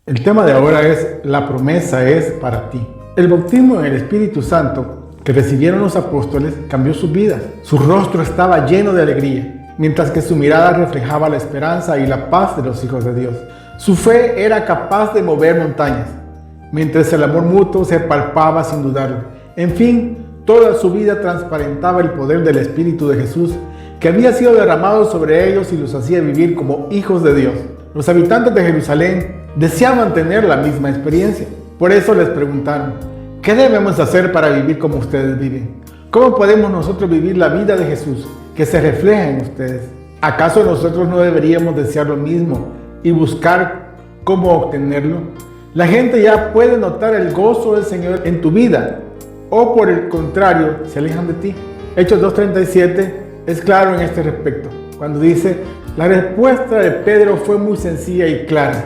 El tema de ahora es: la promesa es para ti. El bautismo en el Espíritu Santo que recibieron los apóstoles cambió sus vidas. Su rostro estaba lleno de alegría, mientras que su mirada reflejaba la esperanza y la paz de los hijos de Dios. Su fe era capaz de mover montañas, mientras el amor mutuo se palpaba sin dudarlo. En fin, toda su vida transparentaba el poder del Espíritu de Jesús, que había sido derramado sobre ellos y los hacía vivir como hijos de Dios. Los habitantes de Jerusalén deseaban tener la misma experiencia. Por eso les preguntaron: ¿qué debemos hacer para vivir como ustedes viven? ¿Cómo podemos nosotros vivir la vida de Jesús que se refleja en ustedes? ¿Acaso nosotros no deberíamos desear lo mismo y buscar cómo obtenerlo? La gente ya puede notar el gozo del Señor en tu vida, o por el contrario, se alejan de ti. Hechos 2:37 es claro en este respecto, cuando dice: la respuesta de Pedro fue muy sencilla y clara: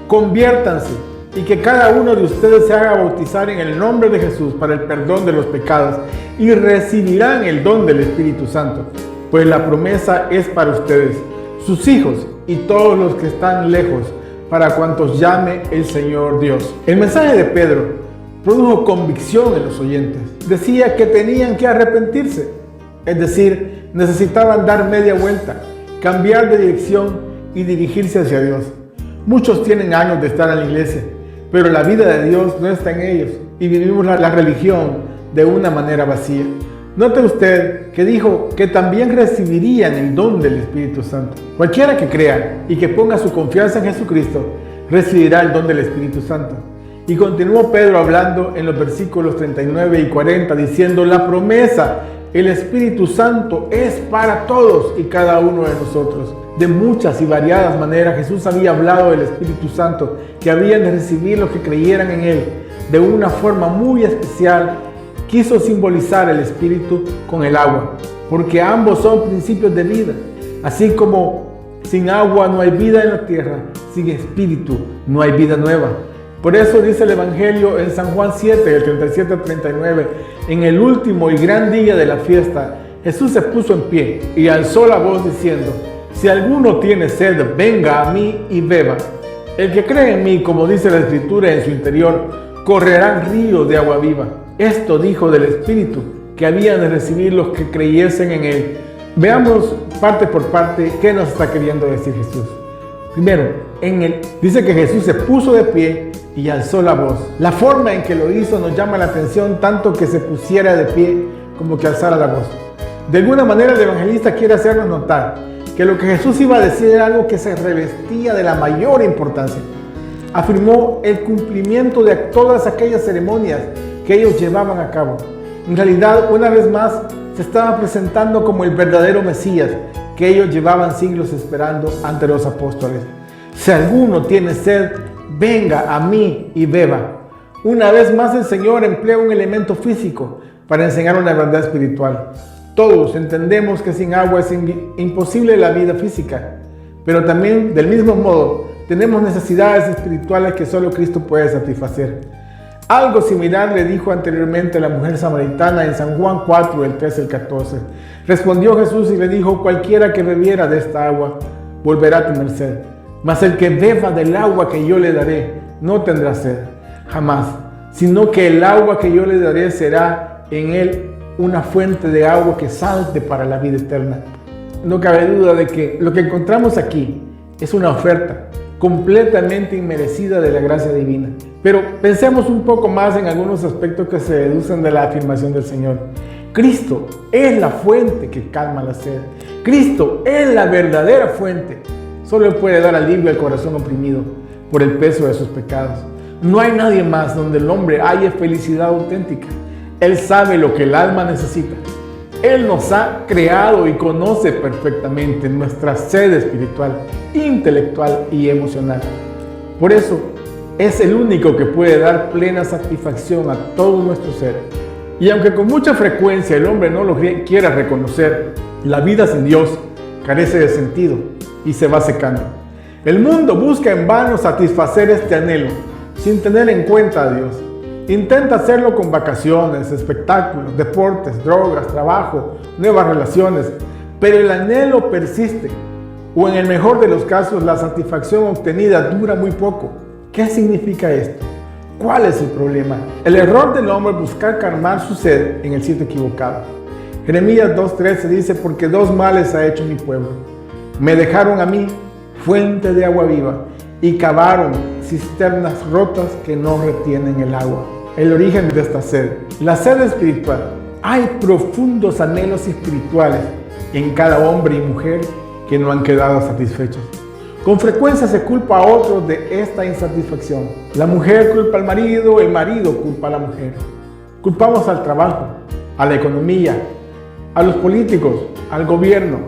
conviértanse y que cada uno de ustedes se haga bautizar en el nombre de Jesús para el perdón de los pecados, y recibirán el don del Espíritu Santo, pues la promesa es para ustedes, sus hijos y todos los que están lejos, para cuantos llame el Señor Dios. El mensaje de Pedro produjo convicción en los oyentes. Decía que tenían que arrepentirse, es decir, necesitaban dar media vuelta, cambiar de dirección y dirigirse hacia Dios. Muchos tienen años de estar en la iglesia, pero la vida de Dios no está en ellos y vivimos la religión de una manera vacía. Note usted que dijo que también recibirían el don del Espíritu Santo. Cualquiera que crea y que ponga su confianza en Jesucristo recibirá el don del Espíritu Santo. Y continuó Pedro hablando en los versículos 39 y 40 diciendo: la promesa, el Espíritu Santo, es para todos y cada uno de nosotros. De muchas y variadas maneras Jesús había hablado del Espíritu Santo que habían de recibir los que creyeran en Él. De una forma muy especial quiso simbolizar el Espíritu con el agua, porque ambos son principios de vida. Así como sin agua no hay vida en la tierra, sin Espíritu no hay vida nueva. Por eso dice el Evangelio en San Juan 7, del 37 al 39, en el último y gran día de la fiesta, Jesús se puso en pie y alzó la voz diciendo: si alguno tiene sed, venga a mí y beba. El que cree en mí, como dice la Escritura, en su interior correrán ríos de agua viva. Esto dijo del Espíritu que habían de recibir los que creyesen en Él. Veamos parte por parte qué nos está queriendo decir Jesús. Primero, dice que Jesús se puso de pie y alzó la voz. La forma en que lo hizo nos llama la atención, tanto que se pusiera de pie como que alzara la voz. De alguna manera el evangelista quiere hacernos notar que lo que Jesús iba a decir era algo que se revestía de la mayor importancia. Afirmó el cumplimiento de todas aquellas ceremonias que ellos llevaban a cabo. En realidad, una vez más, se estaba presentando como el verdadero Mesías que ellos llevaban siglos esperando ante los apóstoles. Si alguno tiene sed, venga a mí y beba. Una vez más el Señor emplea un elemento físico para enseñar una verdad espiritual. Todos entendemos que sin agua es imposible la vida física, pero también del mismo modo tenemos necesidades espirituales que solo Cristo puede satisfacer. Algo similar le dijo anteriormente a la mujer samaritana en San Juan 4, del 13 al 14. Respondió Jesús y le dijo: cualquiera que bebiera de esta agua volverá a tener sed, mas el que beba del agua que yo le daré no tendrá sed jamás, sino que el agua que yo le daré será en él una fuente de agua que salte para la vida eterna. No cabe duda de que lo que encontramos aquí es una oferta completamente inmerecida de la gracia divina. Pero pensemos un poco más en algunos aspectos que se deducen de la afirmación del Señor. Cristo es la fuente que calma la sed. Cristo es la verdadera fuente. Solo puede dar alivio al corazón oprimido por el peso de sus pecados. No hay nadie más donde el hombre haya felicidad auténtica. Él sabe lo que el alma necesita. Él nos ha creado y conoce perfectamente nuestra sed espiritual, intelectual y emocional. Por eso, es el único que puede dar plena satisfacción a todo nuestro ser. Y aunque con mucha frecuencia el hombre no lo quiera reconocer, la vida sin Dios carece de sentido y se va secando. El mundo busca en vano satisfacer este anhelo, sin tener en cuenta a Dios. Intenta hacerlo con vacaciones, espectáculos, deportes, drogas, trabajo, nuevas relaciones, pero el anhelo persiste, o en el mejor de los casos, la satisfacción obtenida dura muy poco. ¿Qué significa esto? ¿Cuál es el problema? El error del hombre es buscar calmar su sed en el sitio equivocado. Jeremías 2:13 dice: porque dos males ha hecho mi pueblo. Me dejaron a mí fuente de agua viva y cavaron cisternas rotas que no retienen el agua. El origen de esta sed, la sed espiritual. Hay profundos anhelos espirituales en cada hombre y mujer que no han quedado satisfechos. Con frecuencia se culpa a otros de esta insatisfacción. La mujer culpa al marido, el marido culpa a la mujer. Culpamos al trabajo, a la economía, a los políticos, al gobierno.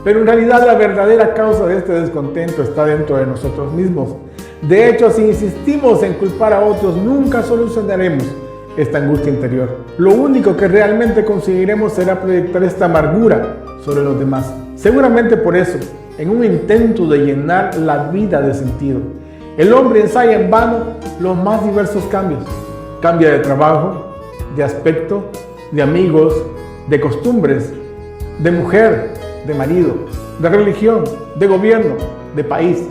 Pero en realidad la verdadera causa de este descontento está dentro de nosotros mismos. De hecho, si insistimos en culpar a otros, nunca solucionaremos esta angustia interior. Lo único que realmente conseguiremos será proyectar esta amargura sobre los demás. Seguramente por eso, en un intento de llenar la vida de sentido, el hombre ensaya en vano los más diversos cambios. Cambia de trabajo, de aspecto, de amigos, de costumbres, de mujer, de marido, de religión, de gobierno, de país.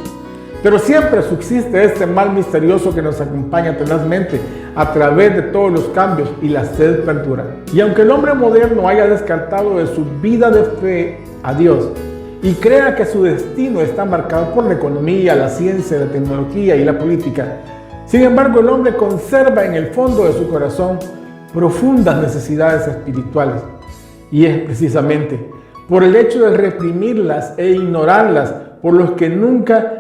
Pero siempre subsiste este mal misterioso que nos acompaña tenazmente a través de todos los cambios y la sed perdura. Y aunque el hombre moderno haya descartado de su vida de fe a Dios y crea que su destino está marcado por la economía, la ciencia, la tecnología y la política, sin embargo el hombre conserva en el fondo de su corazón profundas necesidades espirituales. Y es precisamente por el hecho de reprimirlas e ignorarlas por los que nunca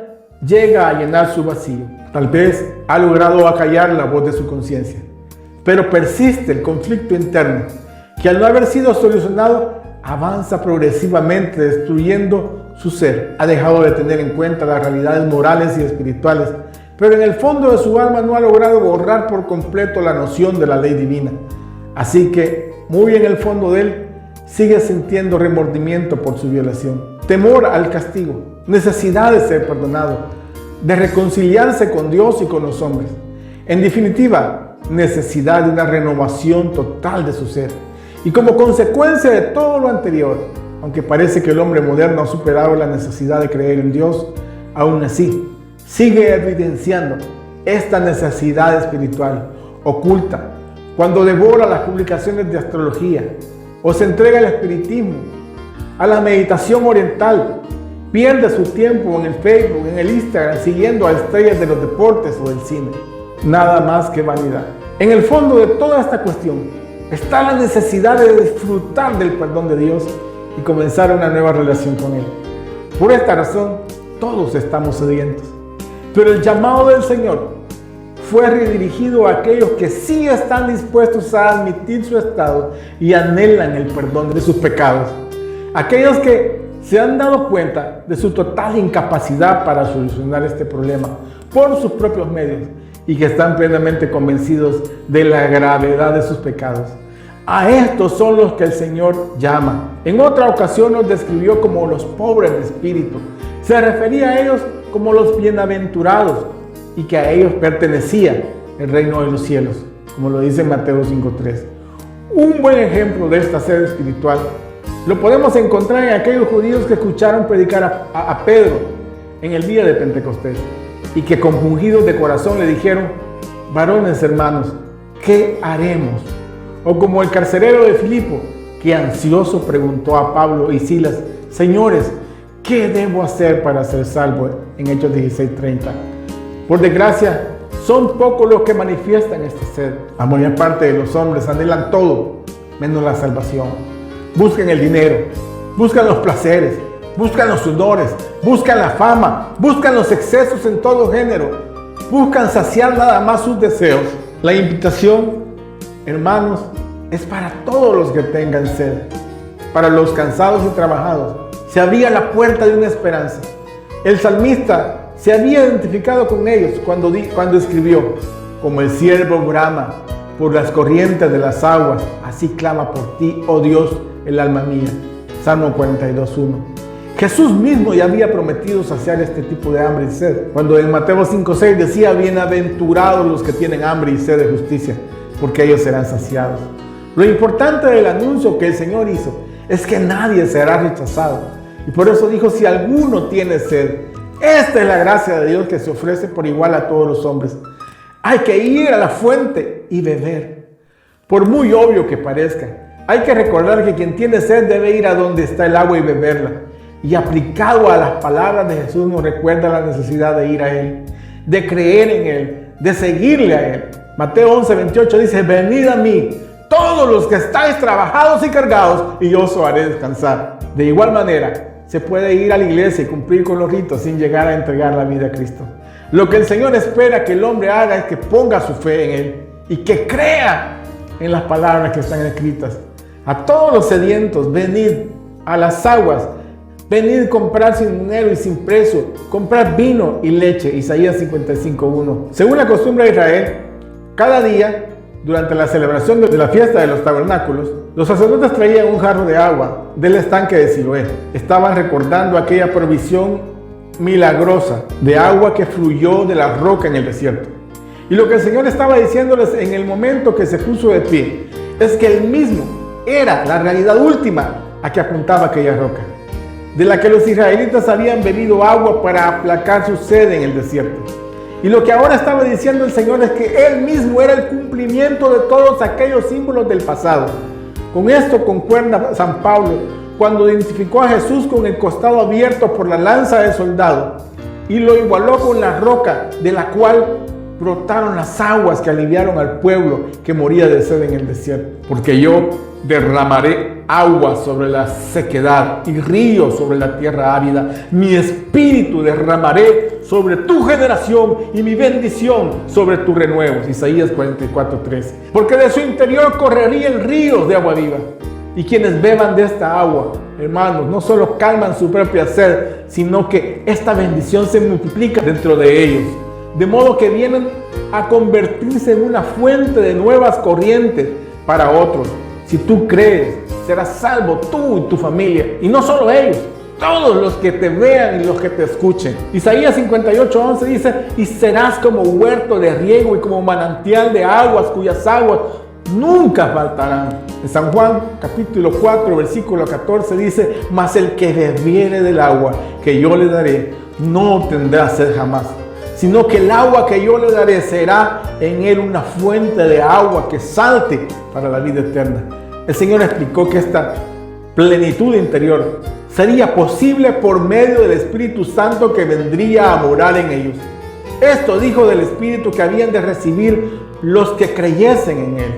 llega a llenar su vacío. Tal vez ha logrado acallar la voz de su conciencia, pero persiste el conflicto interno que al no haber sido solucionado avanza progresivamente destruyendo su ser. Ha dejado de tener en cuenta las realidades morales y espirituales, pero en el fondo de su alma no ha logrado borrar por completo la noción de la ley divina. Así que muy en el fondo de él sigue sintiendo remordimiento por su violación, temor al castigo, necesidad de ser perdonado, de reconciliarse con Dios y con los hombres. En definitiva, necesidad de una renovación total de su ser. Y como consecuencia de todo lo anterior, aunque parece que el hombre moderno ha superado la necesidad de creer en Dios, aún así sigue evidenciando esta necesidad espiritual oculta cuando devora las publicaciones de astrología o se entrega al espiritismo, a la meditación oriental, pierde su tiempo en el Facebook, en el Instagram, siguiendo a estrellas de los deportes o del cine. Nada más que vanidad. En el fondo de toda esta cuestión está la necesidad de disfrutar del perdón de Dios y comenzar una nueva relación con Él. Por esta razón, todos estamos sedientos. Pero el llamado del Señor fue redirigido a aquellos que sí están dispuestos a admitir su estado y anhelan el perdón de sus pecados. Aquellos que se han dado cuenta de su total incapacidad para solucionar este problema por sus propios medios y que están plenamente convencidos de la gravedad de sus pecados. A estos son los que el Señor llama. En otra ocasión los describió como los pobres de espíritu. Se refería a ellos como los bienaventurados y que a ellos pertenecía el reino de los cielos, como lo dice Mateo 5:3. Un buen ejemplo de esta sed espiritual lo podemos encontrar en aquellos judíos que escucharon predicar a Pedro en el día de Pentecostés y que compungidos de corazón le dijeron: varones hermanos, ¿qué haremos? O como el carcelero de Filipo, que ansioso preguntó a Pablo y Silas: señores, ¿qué debo hacer para ser salvo? En Hechos 16:30. Por desgracia, son pocos los que manifiestan esta sed. La mayor parte de los hombres anhelan todo, menos la salvación. Buscan el dinero, buscan los placeres, buscan los honores, buscan la fama, buscan los excesos en todo género, buscan saciar nada más sus deseos. La invitación, hermanos, es para todos los que tengan sed, para los cansados y trabajados. Se abría la puerta de una esperanza. El salmista se había identificado con ellos cuando escribió: como el ciervo brama por las corrientes de las aguas, así clama por ti, oh Dios, el alma mía. Salmo 42:1. Jesús mismo ya había prometido saciar este tipo de hambre y sed, cuando en Mateo 5:6 decía: bienaventurados los que tienen hambre y sed de justicia, porque ellos serán saciados. Lo importante del anuncio que el Señor hizo es que nadie será rechazado. Y por eso dijo: si alguno tiene sed, Esta es la gracia de Dios que se ofrece por igual a todos los hombres. Hay que ir a la fuente y beber. Por muy obvio que parezca, hay que recordar que quien tiene sed debe ir a donde está el agua y beberla. Y aplicado a las palabras de Jesús nos recuerda la necesidad de ir a Él, de creer en Él, de seguirle a Él. Mateo 11:28 dice: venid a mí, todos los que estáis trabajados y cargados, y yo os haré descansar. De igual manera, se puede ir a la iglesia y cumplir con los ritos sin llegar a entregar la vida a Cristo. Lo que el Señor espera que el hombre haga es que ponga su fe en Él y que crea en las palabras que están escritas. A todos los sedientos, venid a las aguas, venid a comprar sin dinero y sin precio, comprar vino y leche. Isaías 55:1. Según la costumbre de Israel, cada día, durante la celebración de la fiesta de los tabernáculos, los sacerdotes traían un jarro de agua del estanque de Siloé. Estaban recordando aquella provisión milagrosa de agua que fluyó de la roca en el desierto. Y lo que el Señor estaba diciéndoles en el momento que se puso de pie es que Él mismo era la realidad última a que apuntaba aquella roca, de la que los israelitas habían bebido agua para aplacar su sed en el desierto. Y lo que ahora estaba diciendo el Señor es que Él mismo era el cumplimiento de todos aquellos símbolos del pasado. Con esto concuerda San Pablo cuando identificó a Jesús con el costado abierto por la lanza del soldado y lo igualó con la roca de la cual brotaron las aguas que aliviaron al pueblo que moría de sed en el desierto. Porque yo derramaré agua sobre la sequedad y ríos sobre la tierra árida. Mi espíritu derramaré sobre tu generación y mi bendición sobre tus renuevos. Isaías 44:13. Porque de su interior correrían ríos de agua viva. Y quienes beban de esta agua, hermanos, no solo calman su propia sed, sino que esta bendición se multiplica dentro de ellos. De modo que vienen a convertirse en una fuente de nuevas corrientes para otros. Si tú crees, serás salvo tú y tu familia. Y no solo ellos, todos los que te vean y los que te escuchen. Isaías 58:11 dice: y serás como huerto de riego y como manantial de aguas cuyas aguas nunca faltarán. En San Juan capítulo 4 versículo 14 dice: mas el que bebiere del agua que yo le daré no tendrá sed jamás, sino que el agua que yo le daré será en él una fuente de agua que salte para la vida eterna. El Señor explicó que esta plenitud interior sería posible por medio del Espíritu Santo que vendría a morar en ellos. Esto dijo del Espíritu que habían de recibir los que creyesen en Él.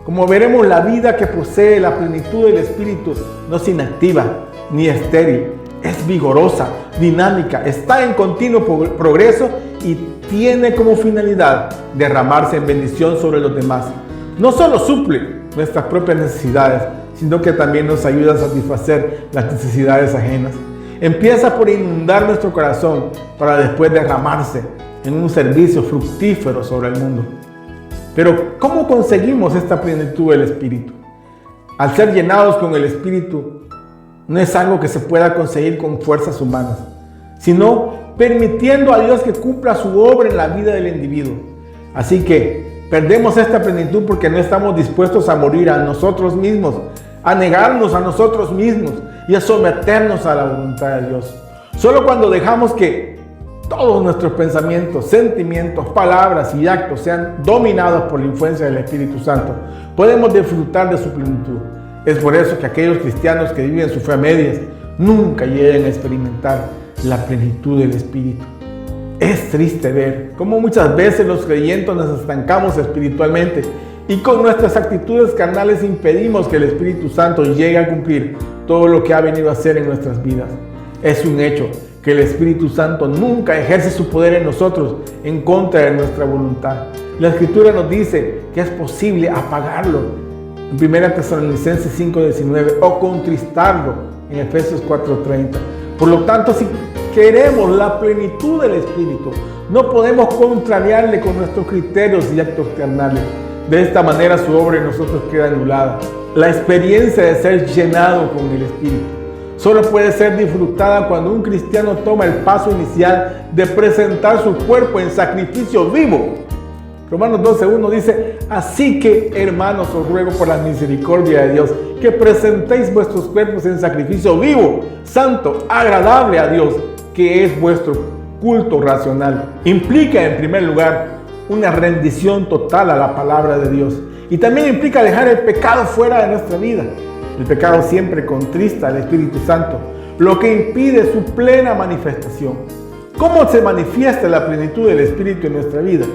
Como veremos, la vida que posee la plenitud del Espíritu no es inactiva ni estéril, es vigorosa, dinámica, está en continuo progreso y tiene como finalidad derramarse en bendición sobre los demás. No solo suple nuestras propias necesidades, sino que también nos ayuda a satisfacer las necesidades ajenas. Empieza por inundar nuestro corazón para después derramarse en un servicio fructífero sobre el mundo. Pero ¿cómo conseguimos esta plenitud del Espíritu? Al ser llenados con el Espíritu, no es algo que se pueda conseguir con fuerzas humanas, sino permitiendo a Dios que cumpla su obra en la vida del individuo. Así que perdemos esta plenitud porque no estamos dispuestos a morir a nosotros mismos, a negarnos a nosotros mismos y a someternos a la voluntad de Dios. Solo cuando dejamos que todos nuestros pensamientos, sentimientos, palabras y actos sean dominados por la influencia del Espíritu Santo, podemos disfrutar de su plenitud. Es por eso que aquellos cristianos que viven su fe a medias nunca llegan a experimentar la plenitud del Espíritu. Es triste ver cómo muchas veces los creyentes nos estancamos espiritualmente y con nuestras actitudes carnales impedimos que el Espíritu Santo llegue a cumplir todo lo que ha venido a hacer en nuestras vidas. Es un hecho que el Espíritu Santo nunca ejerce su poder en nosotros en contra de nuestra voluntad. La Escritura nos dice que es posible apagarlo en 1 Tesalonicenses 5:19 o contristarlo en Efesios 4:30. Por lo tanto, si queremos la plenitud del Espíritu, no podemos contrariarle con nuestros criterios y actos carnales. De esta manera su obra en nosotros queda anulada. La experiencia de ser llenado con el Espíritu solo puede ser disfrutada cuando un cristiano toma el paso inicial de presentar su cuerpo en sacrificio vivo. Romanos 12:1 dice: así que, hermanos, os ruego por la misericordia de Dios que presentéis vuestros cuerpos en sacrificio vivo, santo, agradable a Dios, que es vuestro culto racional. Implica, en primer lugar, una rendición total a la palabra de Dios. Y también implica dejar el pecado fuera de nuestra vida. El pecado siempre contrista al Espíritu Santo, lo que impide su plena manifestación. ¿Cómo se manifiesta la plenitud del Espíritu en nuestra vida?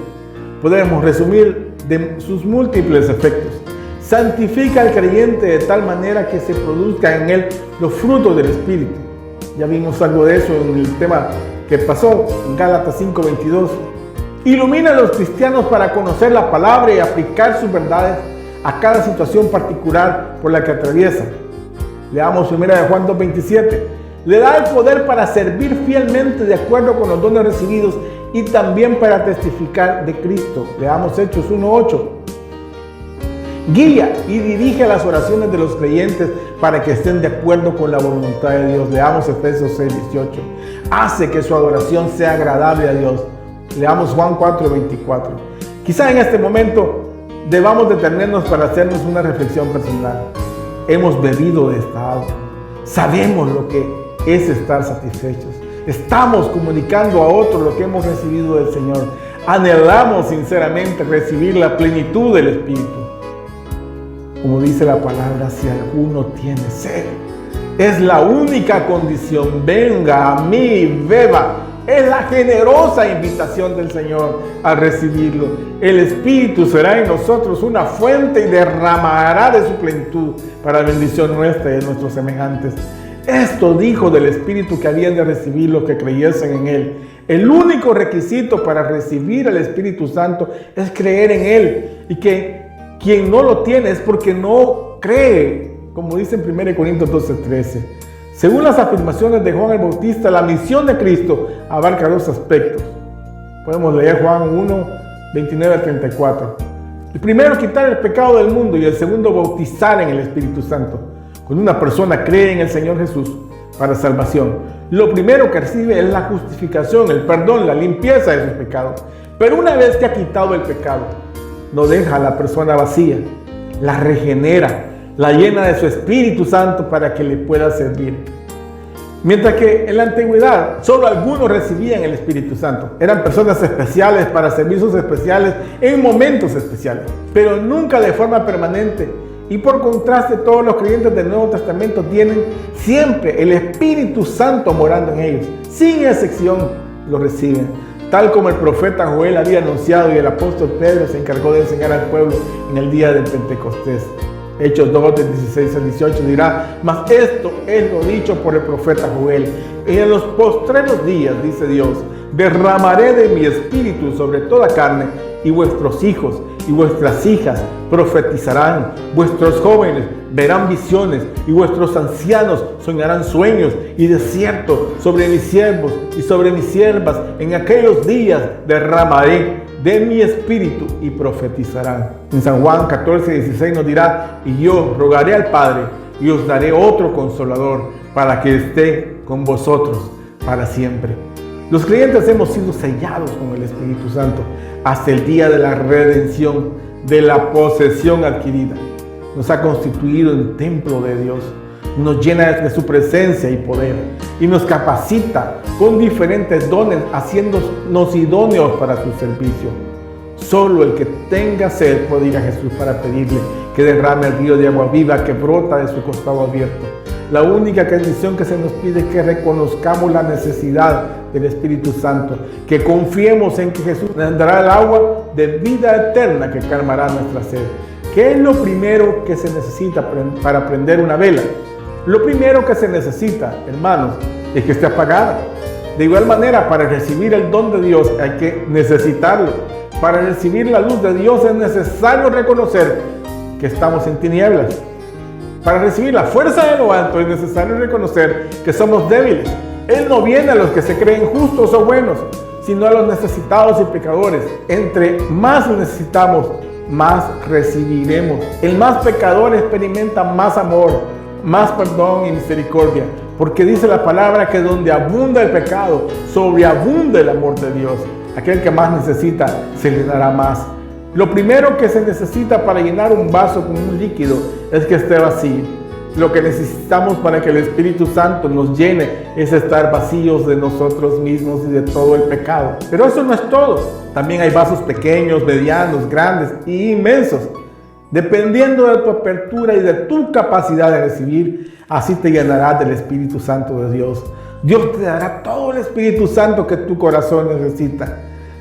Podemos resumir de sus múltiples efectos. Santifica al creyente de tal manera que se produzcan en él los frutos del Espíritu. Ya vimos algo de eso en el tema que pasó en Gálatas 5:22. Ilumina a los cristianos para conocer la palabra y aplicar sus verdades a cada situación particular por la que atraviesan. Leamos 1 Juan 2:27. Le da el poder para servir fielmente de acuerdo con los dones recibidos y también para testificar de Cristo. Leamos Hechos 1:8. Guía y dirige las oraciones de los creyentes para que estén de acuerdo con la voluntad de Dios. Leamos Efesios 6:18. Hace que su adoración sea agradable a Dios. Leamos Juan 4:24. Quizá en este momento debamos detenernos para hacernos una reflexión personal. Hemos bebido de esta agua. Sabemos lo que es estar satisfechos. Estamos comunicando a otros lo que hemos recibido del Señor. Anhelamos sinceramente recibir la plenitud del Espíritu. Como dice la palabra, si alguno tiene sed, es la única condición. Venga a mí, beba. Es la generosa invitación del Señor al recibirlo. El Espíritu será en nosotros una fuente y derramará de su plenitud para bendición nuestra y de nuestros semejantes. Esto dijo del Espíritu que habían de recibir los que creyesen en Él. El único requisito para recibir al Espíritu Santo es creer en Él, y que quien no lo tiene es porque no cree, como dice en 1 Corintios 12:13. Según las afirmaciones de Juan el Bautista, la misión de Cristo abarca dos aspectos. Podemos leer Juan 1:29-34. El primero, quitar el pecado del mundo, y el segundo, bautizar en el Espíritu Santo. Cuando una persona cree en el Señor Jesús para salvación, lo primero que recibe es la justificación, el perdón, la limpieza de sus pecados. Pero una vez que ha quitado el pecado, no deja a la persona vacía, la regenera, la llena de su Espíritu Santo para que le pueda servir. Mientras que en la antigüedad solo algunos recibían el Espíritu Santo. Eran personas especiales para servicios especiales en momentos especiales, pero nunca de forma permanente. Y por contraste, todos los creyentes del Nuevo Testamento tienen siempre el Espíritu Santo morando en ellos. Sin excepción lo reciben. Tal como el profeta Joel había anunciado y el apóstol Pedro se encargó de enseñar al pueblo en el día del Pentecostés. Hechos 2:16-18 dirá: mas esto es lo dicho por el profeta Joel. En los postreros días, dice Dios, derramaré de mi espíritu sobre toda carne, y vuestros hijos y vuestras hijas profetizarán, vuestros jóvenes verán visiones, y vuestros ancianos soñarán sueños, y de cierto sobre mis siervos y sobre mis siervas en aquellos días derramaré de mi espíritu y profetizarán. En San Juan 14:16 nos dirá: y yo rogaré al Padre y os daré otro consolador para que esté con vosotros para siempre. Los creyentes hemos sido sellados con el Espíritu Santo hasta el día de la redención, de la posesión adquirida. Nos ha constituido en templo de Dios, nos llena de su presencia y poder, y nos capacita con diferentes dones, haciéndonos idóneos para su servicio. Solo el que tenga sed puede ir a Jesús para pedirle que derrame el río de agua viva que brota de su costado abierto. La única condición que se nos pide es que reconozcamos la necesidad del Espíritu Santo, que confiemos en que Jesús nos dará el agua de vida eterna que calmará nuestra sed. ¿Qué es lo primero que se necesita para prender una vela? Lo primero que se necesita, hermanos, es que esté apagada. De igual manera, para recibir el don de Dios hay que necesitarlo. Para recibir la luz de Dios es necesario reconocer que estamos en tinieblas. Para recibir la fuerza de lo alto es necesario reconocer que somos débiles. Él no viene a los que se creen justos o buenos, sino a los necesitados y pecadores. Entre más necesitamos, más recibiremos. El más pecador experimenta más amor, más perdón y misericordia, porque dice la palabra que donde abunda el pecado, sobreabunda el amor de Dios. Aquel que más necesita, se le dará más. Lo primero que se necesita para llenar un vaso con un líquido es que esté vacío. Lo que necesitamos para que el Espíritu Santo nos llene es estar vacíos de nosotros mismos y de todo el pecado. Pero eso no es todo. También hay vasos pequeños, medianos, grandes y inmensos. Dependiendo de tu apertura y de tu capacidad de recibir, así te llenarás del Espíritu Santo de Dios. Dios te dará todo el Espíritu Santo que tu corazón necesita.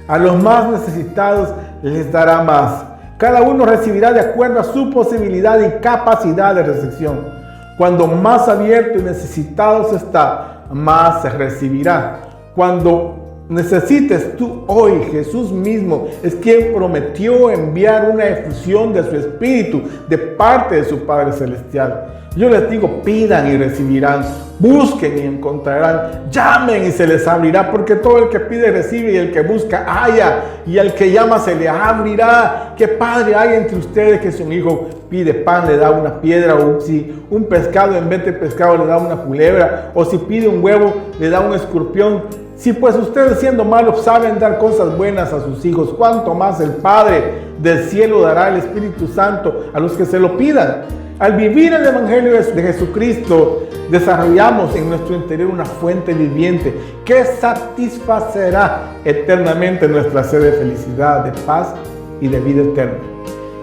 A los más necesitados les dará más. Cada uno recibirá de acuerdo a su posibilidad y capacidad de recepción. Cuando más abierto y necesitado se está, más se recibirá. Cuando necesites tú hoy, Jesús mismo es quien prometió enviar una efusión de su Espíritu de parte de su Padre Celestial. Yo les digo, pidan y recibirán, busquen y encontrarán, llamen y se les abrirá, porque todo el que pide recibe y el que busca halla, y al que llama se le abrirá. ¿Qué padre hay entre ustedes que si un hijo pide pan le da una piedra, o si un pescado en vez de pescado le da una culebra, o si pide un huevo le da un escorpión? Si pues ustedes siendo malos saben dar cosas buenas a sus hijos, ¿cuánto más el Padre del cielo dará el Espíritu Santo a los que se lo pidan? Al vivir el Evangelio de Jesucristo, desarrollamos en nuestro interior una fuente viviente que satisfacerá eternamente nuestra sed de felicidad, de paz y de vida eterna.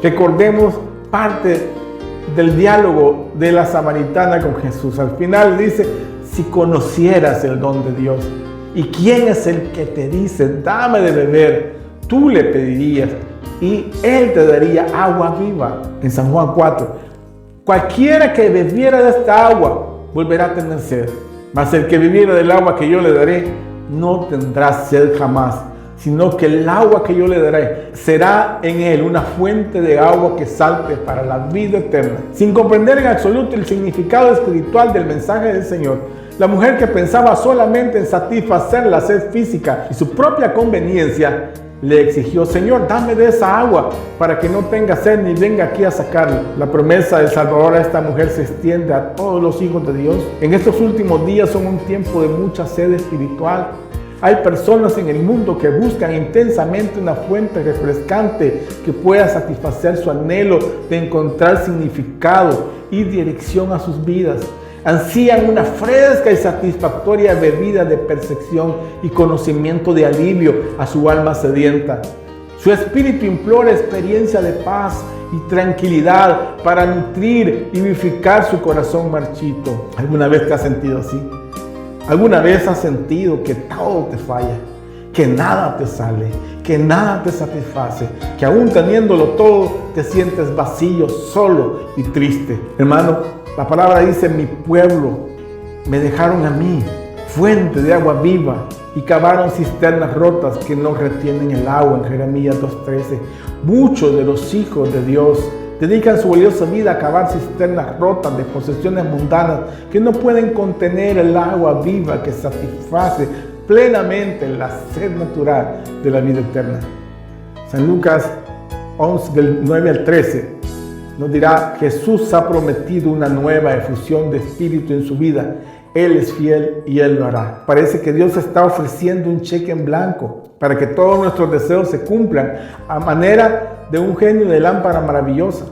Recordemos parte del diálogo de la samaritana con Jesús. Al final dice, si conocieras el don de Dios, ¿y quién es el que te dice, dame de beber? Tú le pedirías y Él te daría agua viva. En San Juan 4. Cualquiera que bebiera de esta agua volverá a tener sed, mas el que bebiera del agua que yo le daré no tendrá sed jamás, sino que el agua que yo le daré será en él una fuente de agua que salte para la vida eterna. Sin comprender en absoluto el significado espiritual del mensaje del Señor, la mujer que pensaba solamente en satisfacer la sed física y su propia conveniencia, le exigió, Señor, dame de esa agua para que no tenga sed ni venga aquí a sacarla. La promesa del Salvador a esta mujer se extiende a todos los hijos de Dios. En estos últimos días son un tiempo de mucha sed espiritual. Hay personas en el mundo que buscan intensamente una fuente refrescante que pueda satisfacer su anhelo de encontrar significado y dirección a sus vidas. Ansían una fresca y satisfactoria bebida de percepción y conocimiento de alivio a su alma sedienta. Su espíritu implora experiencia de paz y tranquilidad para nutrir y vivificar su corazón marchito. ¿Alguna vez te has sentido así? ¿Alguna vez has sentido que todo te falla? Que nada te sale, que nada te satisface, que aún teniéndolo todo te sientes vacío, solo y triste. Hermano, la palabra dice, mi pueblo me dejaron a mí, fuente de agua viva, y cavaron cisternas rotas que no retienen el agua, en Jeremías 2:13. Muchos de los hijos de Dios dedican su valiosa vida a cavar cisternas rotas de posesiones mundanas que no pueden contener el agua viva que satisface plenamente la sed natural de la vida eterna. San Lucas 11, del 9 al 13. Nos dirá, Jesús ha prometido una nueva efusión de espíritu en su vida. Él es fiel y Él lo hará. Parece que Dios está ofreciendo un cheque en blanco para que todos nuestros deseos se cumplan a manera de un genio de lámpara maravillosa.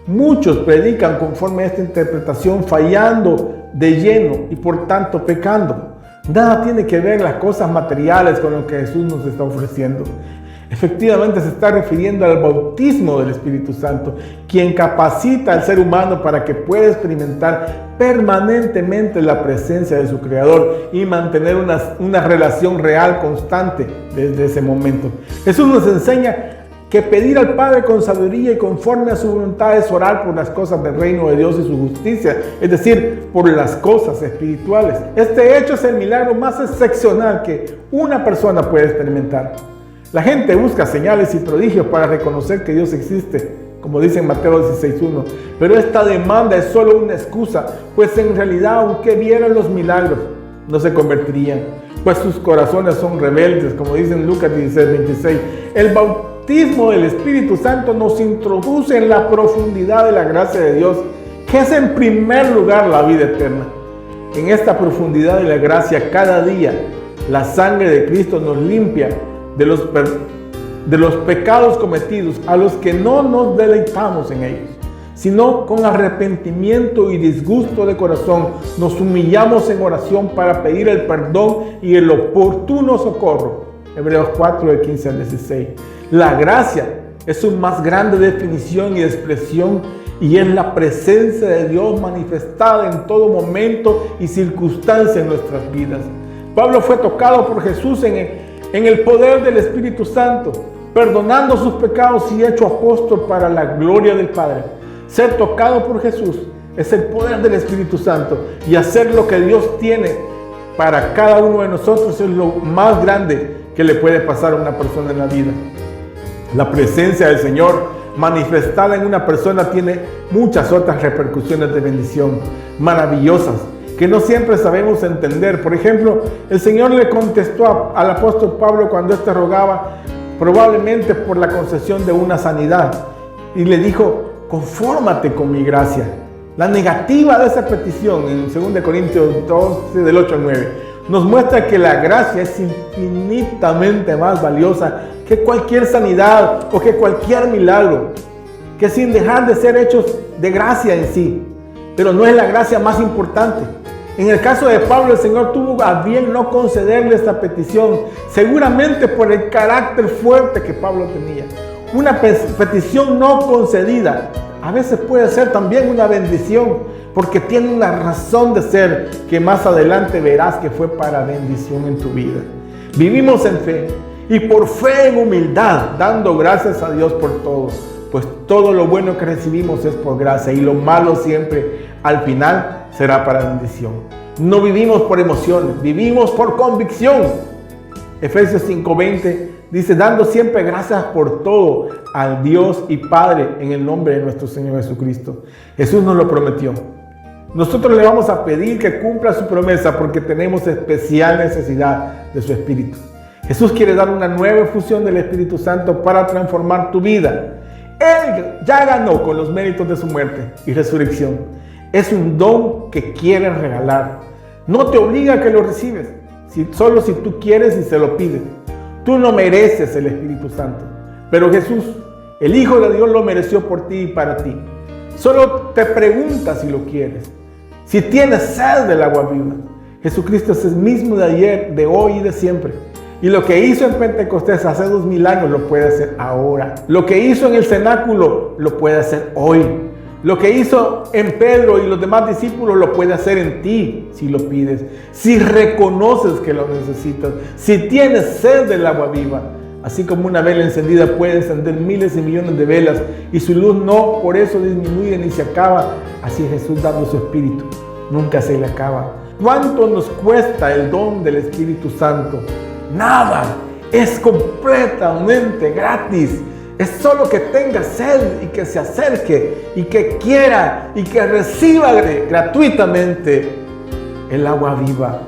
Muchos predican conforme a esta interpretación, fallando de lleno y por tanto pecando. Nada tiene que ver las cosas materiales con lo que Jesús nos está ofreciendo. Efectivamente se está refiriendo al bautismo del Espíritu Santo, quien capacita al ser humano para que pueda experimentar permanentemente la presencia de su Creador y mantener una relación real constante desde ese momento. Jesús nos enseña que pedir al Padre con sabiduría y conforme a su voluntad es orar por las cosas del reino de Dios y su justicia, es decir, por las cosas espirituales. Este hecho es el milagro más excepcional que una persona puede experimentar. La gente busca señales y prodigios para reconocer que Dios existe, como dice en Mateo 16:1. Pero esta demanda es solo una excusa, pues en realidad, aunque vieran los milagros, no se convertirían, pues sus corazones son rebeldes, como dice en Lucas 16:26. El bautismo del Espíritu Santo nos introduce en la profundidad de la gracia de Dios, que es en primer lugar la vida eterna. En esta profundidad de la gracia, cada día, la sangre de Cristo nos limpia de los pecados cometidos a los que no nos deleitamos en ellos. sino con arrepentimiento y disgusto de corazón nos humillamos en oración para pedir el perdón y el oportuno socorro. Hebreos 4, de 15 al 16. La gracia es su más grande definición y expresión y es la presencia de Dios manifestada en todo momento y circunstancia en nuestras vidas. Pablo fue tocado por Jesús en el poder del Espíritu Santo, perdonando sus pecados y hecho apóstol para la gloria del Padre. Ser tocado por Jesús es el poder del Espíritu Santo y hacer lo que Dios tiene para cada uno de nosotros es lo más grande que le puede pasar a una persona en la vida. La presencia del Señor manifestada en una persona tiene muchas otras repercusiones de bendición maravillosas que no siempre sabemos entender. Por ejemplo, el Señor le contestó al apóstol Pablo cuando éste rogaba probablemente por la concesión de una sanidad y le dijo: confórmate con mi gracia. La negativa de esa petición en 2 Corintios 12 del 8 al 9 nos muestra que la gracia es infinitamente más valiosa que cualquier sanidad o que cualquier milagro, que sin dejar de ser hechos de gracia en sí, pero no es la gracia más importante. En el caso de Pablo, el Señor tuvo a bien no concederle esta petición, seguramente por el carácter fuerte que Pablo tenía. Una petición no concedida a veces puede ser también una bendición, porque tiene una razón de ser que más adelante verás que fue para bendición en tu vida. Vivimos en fe y por fe en humildad, dando gracias a Dios por todo, pues todo lo bueno que recibimos es por gracia y lo malo siempre al final será para bendición. No vivimos por emociones, vivimos por convicción. Efesios 5:20 dice: dando siempre gracias por todo al Dios y Padre en el nombre de nuestro Señor Jesucristo. Jesús nos lo prometió. Nosotros le vamos a pedir que cumpla su promesa porque tenemos especial necesidad de su Espíritu. Jesús quiere dar una nueva efusión del Espíritu Santo para transformar tu vida. Él ya ganó con los méritos de su muerte y resurrección. Es un don que quiere regalar. No te obliga a que lo recibes, solo si tú quieres y se lo pides. Tú no mereces el Espíritu Santo, pero Jesús, el Hijo de Dios, lo mereció por ti y para ti. Solo te pregunta si lo quieres. Si tienes sed del agua viva, Jesucristo es el mismo de ayer, de hoy y de siempre. Y lo que hizo en Pentecostés hace 2000 años lo puede hacer ahora. Lo que hizo en el cenáculo lo puede hacer hoy. Lo que hizo en Pedro y los demás discípulos lo puede hacer en ti si lo pides. Si reconoces que lo necesitas. Si tienes sed del agua viva. Así como una vela encendida puede encender miles y millones de velas y su luz no por eso disminuye ni se acaba. Así Jesús dando su Espíritu. Nunca se le acaba. ¿Cuánto nos cuesta el don del Espíritu Santo? Nada. Es completamente gratis. Es solo que tenga sed y que se acerque y que quiera y que reciba gratuitamente el agua viva.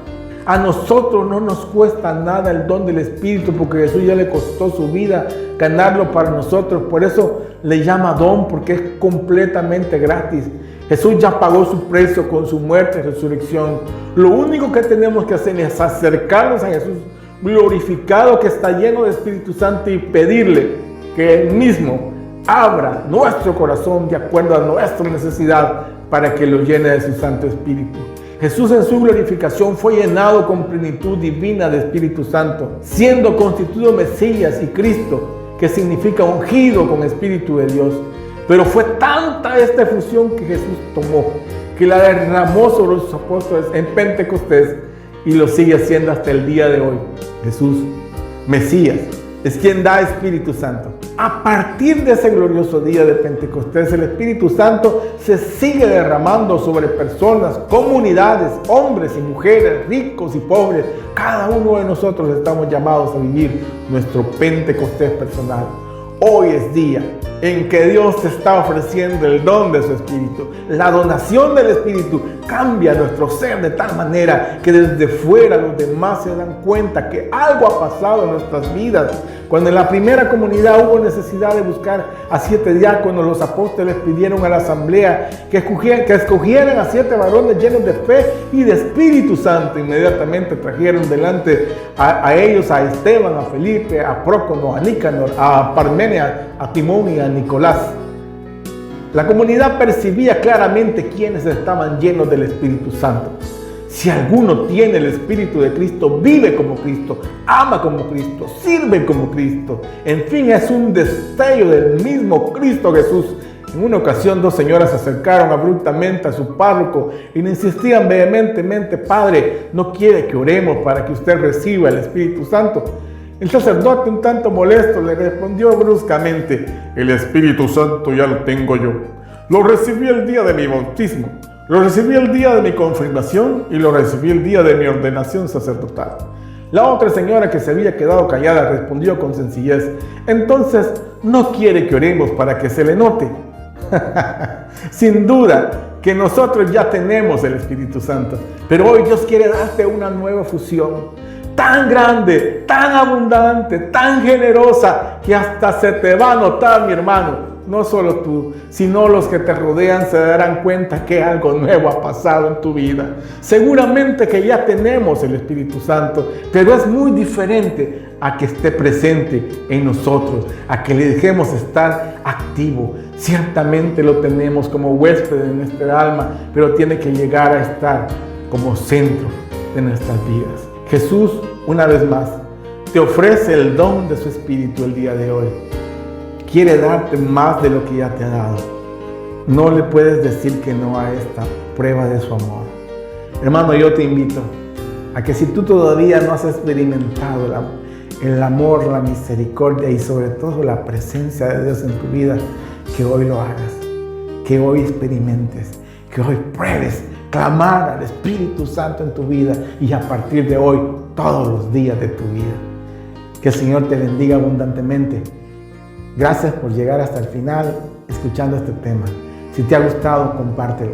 A nosotros no nos cuesta nada el don del Espíritu porque Jesús ya le costó su vida ganarlo para nosotros. Por eso le llama don, porque es completamente gratis. Jesús ya pagó su precio con su muerte y resurrección. Lo único que tenemos que hacer es acercarnos a Jesús glorificado, que está lleno de Espíritu Santo, y pedirle que Él mismo abra nuestro corazón de acuerdo a nuestra necesidad para que lo llene de su Santo Espíritu. Jesús en su glorificación fue llenado con plenitud divina de Espíritu Santo, siendo constituido Mesías y Cristo, que significa ungido con Espíritu de Dios. Pero fue tanta esta efusión que Jesús tomó, que la derramó sobre sus apóstoles en Pentecostés y lo sigue haciendo hasta el día de hoy. Jesús, Mesías, es quien da Espíritu Santo. A partir de ese glorioso día de Pentecostés, el Espíritu Santo se sigue derramando sobre personas, comunidades, hombres y mujeres, ricos y pobres. Cada uno de nosotros estamos llamados a vivir nuestro Pentecostés personal. Hoy es día en que Dios te está ofreciendo el don de su Espíritu. La donación del Espíritu cambia nuestro ser de tal manera que desde fuera los demás se dan cuenta que algo ha pasado en nuestras vidas. Cuando en la primera comunidad hubo necesidad de buscar a 7 diáconos, los apóstoles pidieron a la asamblea que escogieran a 7 varones llenos de fe y de Espíritu Santo. Inmediatamente trajeron delante a ellos a Esteban, a Felipe, a Prócono, a Nicanor, a Parménides, a Timón y a Nicolás. La comunidad percibía claramente quiénes estaban llenos del Espíritu Santo. Si alguno tiene el Espíritu de Cristo, vive como Cristo, ama como Cristo, sirve como Cristo. En fin, es un destello del mismo Cristo Jesús. En una ocasión, dos señoras se acercaron abruptamente a su párroco y le insistían vehementemente: Padre, ¿no quiere que oremos para que usted reciba el Espíritu Santo? El sacerdote, un tanto molesto, le respondió bruscamente: el Espíritu Santo ya lo tengo yo. Lo recibí el día de mi bautismo, lo recibí el día de mi confirmación y lo recibí el día de mi ordenación sacerdotal. La otra señora, que se había quedado callada, respondió con sencillez: entonces, ¿no quiere que oremos para que se le note? Sin duda que nosotros ya tenemos el Espíritu Santo, pero hoy Dios quiere darte una nueva fusión, tan grande, tan abundante, tan generosa, que hasta se te va a notar, mi hermano. No solo tú, sino los que te rodean se darán cuenta que algo nuevo ha pasado en tu vida. Seguramente que ya tenemos el Espíritu Santo, pero es muy diferente a que esté presente en nosotros, a que le dejemos estar activo. Ciertamente lo tenemos como huésped de nuestra alma, pero tiene que llegar a estar como centro de nuestras vidas. Jesús, una vez más, te ofrece el don de su Espíritu el día de hoy. Quiere darte más de lo que ya te ha dado. No le puedes decir que no a esta prueba de su amor. Hermano, yo te invito a que si tú todavía no has experimentado el amor, la misericordia y sobre todo la presencia de Dios en tu vida, que hoy lo hagas, que hoy experimentes, que hoy pruebes clamar al Espíritu Santo en tu vida y a partir de hoy, todos los días de tu vida. Que el Señor te bendiga abundantemente. Gracias por llegar hasta el final escuchando este tema. Si te ha gustado, compártelo.